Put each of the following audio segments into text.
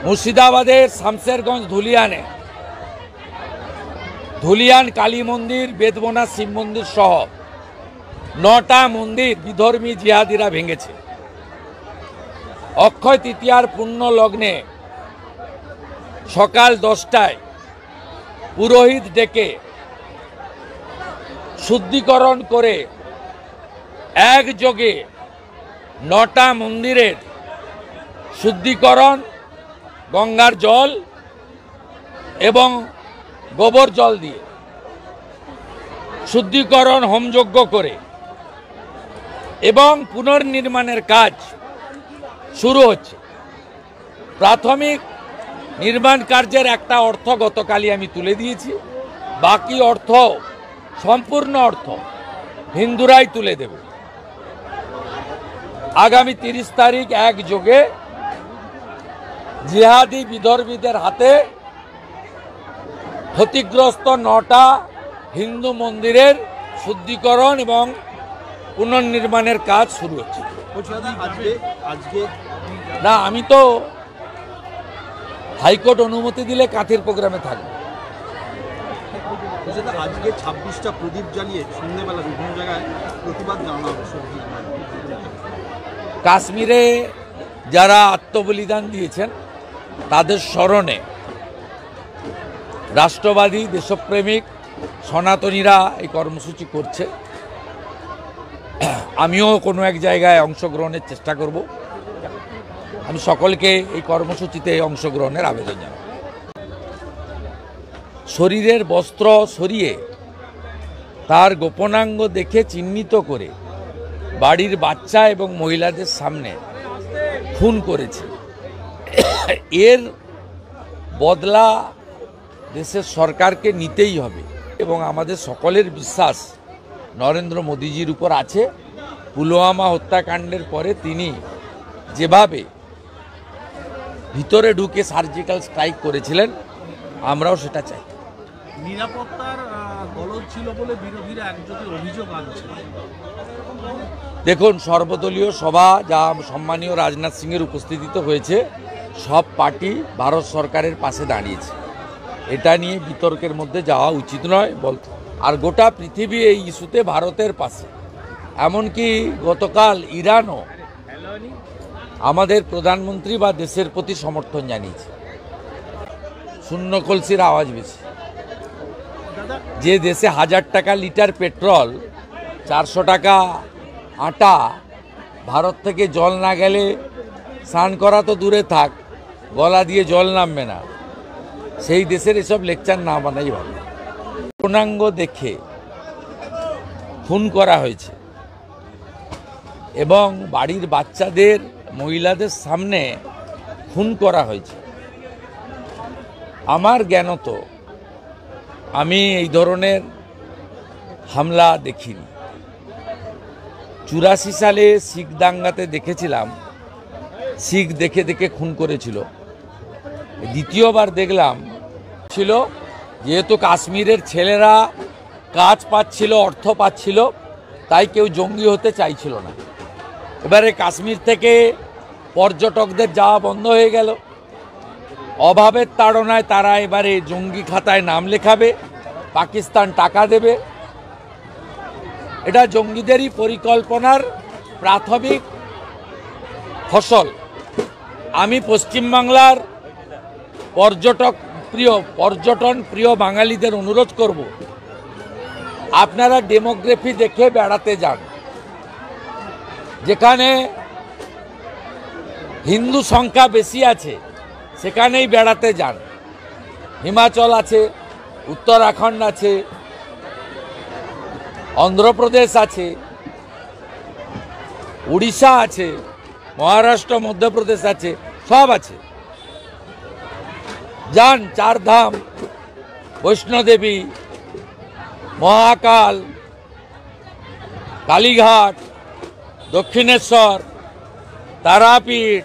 মুর্শিদাবাদের শামশেরগঞ্জ ধুলিয়ান কালী মন্দির, বেদবনা শিব মন্দির সহ 9টা মন্দির বিধর্মী জিহাদিরা ভেঙেছে। অক্ষয় তৃতীয়ার পুণ্য লগ্নে সকাল 10টায় পুরোহিত ডেকে শুদ্ধিকরণ করে একযোগে 9টা মন্দিরের শুদ্ধিকরণ, গঙ্গার জল এবং গোবর জল দিয়ে শুদ্ধিকরণ হোমযজ্ঞ করে এবং পুনর্নির্মাণের কাজ শুরু হচ্ছে। প্রাথমিক নির্মাণ কার্যের একটা অর্থ গতকালই আমি তুলে দিয়েছি, বাকি অর্থ, সম্পূর্ণ অর্থ হিন্দুরাই তুলে দেবে। আগামী 30 তারিখ একযোগে জিহাদি বিধর্মীদের হাতে ক্ষতিগ্রস্ত 9টা হিন্দু মন্দিরের শুদ্ধিকরণ এবং পুনর্নির্মাণের কাজ শুরু হচ্ছে। না, আমি তো হাইকোর্ট অনুমতি দিলে কাঁথির প্রোগ্রামে থাকবে। আজকে 26টা প্রদীপ জ্বালিয়ে সন্ধ্যেবেলা বিভিন্ন জায়গায় প্রতিবাদ জানানো হবে। কাশ্মীরে যারা আত্মবলিদান দিয়েছেন তাদের স্মরণে রাষ্ট্রবাদী, দেশপ্রেমিক, সনাতনীরা এই কর্মসূচি করছে। আমিও কোনো এক জায়গায় অংশগ্রহণের চেষ্টা করব। আমি সকলকে এই কর্মসূচিতে অংশগ্রহণের আবেদন জানাব। শরীরের বস্ত্র সরিয়ে তার গোপনাঙ্গ দেখে চিহ্নিত করে বাড়ির বাচ্চা এবং মহিলাদের সামনে খুন করেছে। এর বদলা দেশের সরকারকে নিতেই হবে এবং আমাদের সকলের বিশ্বাস নরেন্দ্র মোদীজির উপর আছে। পুলওয়ামা হত্যাকাণ্ডের পরে তিনি যেভাবে ভিতরে ঢুকে সার্জিক্যাল স্ট্রাইক করেছিলেন, আমরাও সেটা চাই। নিরাপত্তার গলদ ছিল বলে বিরোধীরা একযোগে অভিযোগ আনছে। দেখুন, সর্বদলীয় সভা যা সম্মানীয় রাজনাথ সিংয়ের উপস্থিতিতে হয়েছে, সব পার্টি ভারত সরকারের পাশে দাঁড়িয়েছে। এটা নিয়ে বিতর্কের মধ্যে যাওয়া উচিত নয় বলতে। আর গোটা পৃথিবী এই ইস্যুতে ভারতের পাশে। এমনকি গতকাল ইরানও আমাদের প্রধানমন্ত্রী বা দেশের প্রতি সমর্থন জানিয়েছে। শূন্য কলসির আওয়াজ বেশি। যে দেশে 1000 টাকা লিটার পেট্রোল, 400 টাকা আটা, ভারত থেকে জল না গেলে স্নান করা তো দূরে থাক, গলা দিয়ে জল নামবে না, সেই দেশের এসব লেকচার না বানাই ভালো। পূর্ণাঙ্গ দেখে খুন করা হয়েছে এবং বাড়ির বাচ্চাদের, মহিলাদের সামনে খুন করা হয়েছে। আমার জ্ঞানত আমি এই ধরনের হামলা দেখিনি। 84 সালে শিখ দাঙ্গাতে দেখেছিলাম, শিখ দেখে দেখে খুন করেছিল। দ্বিতীয়বার দেখলাম ছিল, যেহেতু কাশ্মীরের ছেলেরা কাজ পাচ্ছিল, অর্থ পাচ্ছিল, তাই কেউ জঙ্গি হতে চাইছিল না। এবারে কাশ্মীর থেকে পর্যটকদের যাওয়া বন্ধ হয়ে গেল। অভাবের তাড়নায় তারা এবারে জঙ্গি খাতায় নাম লেখাবে, পাকিস্তান টাকা দেবে। এটা জঙ্গিদেরই পরিকল্পনার প্রাথমিক ফসল। আমি পশ্চিমবাংলার পর্যটন প্রিয় বাঙালিদের অনুরোধ করব, আপনারা ডেমোগ্রাফি দেখে বেড়াতে যান। যেখানে হিন্দু সংখ্যা বেশি আছে সেখানেই বেড়াতে যান। হিমাচল আছে, উত্তরাখণ্ড আছে, অন্ধ্রপ্রদেশ আছে, উড়িষ্যা আছে, মহারাষ্ট্র, মধ্যপ্রদেশ আছে, সব আছে। যান, 4 ধাম, বৈষ্ণোদেবী, মহাকাল, কালীঘাট, দক্ষিণেশ্বর, তারাপীঠ,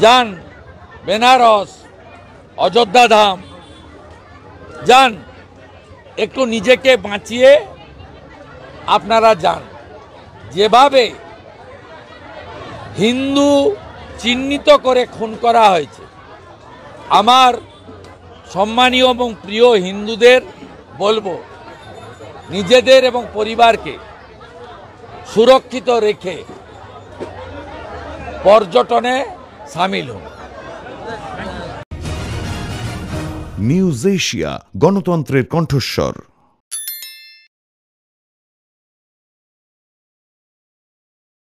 যান বেনারস, অযোধ্যা ধাম, যান। একটু নিজেকে বাঁচিয়ে আপনারা যান। যেভাবে হিন্দু চিহ্নিত করে খুন করা হয়েছে। আমার সম্মানীয় এবং প্রিয় হিন্দুদের বলবো, নিজেদের এবং পরিবারকে সুরক্ষিত রেখে পর্যটনে সামিল হন। নিউজ এশিয়া, গণতন্ত্রের কণ্ঠস্বর।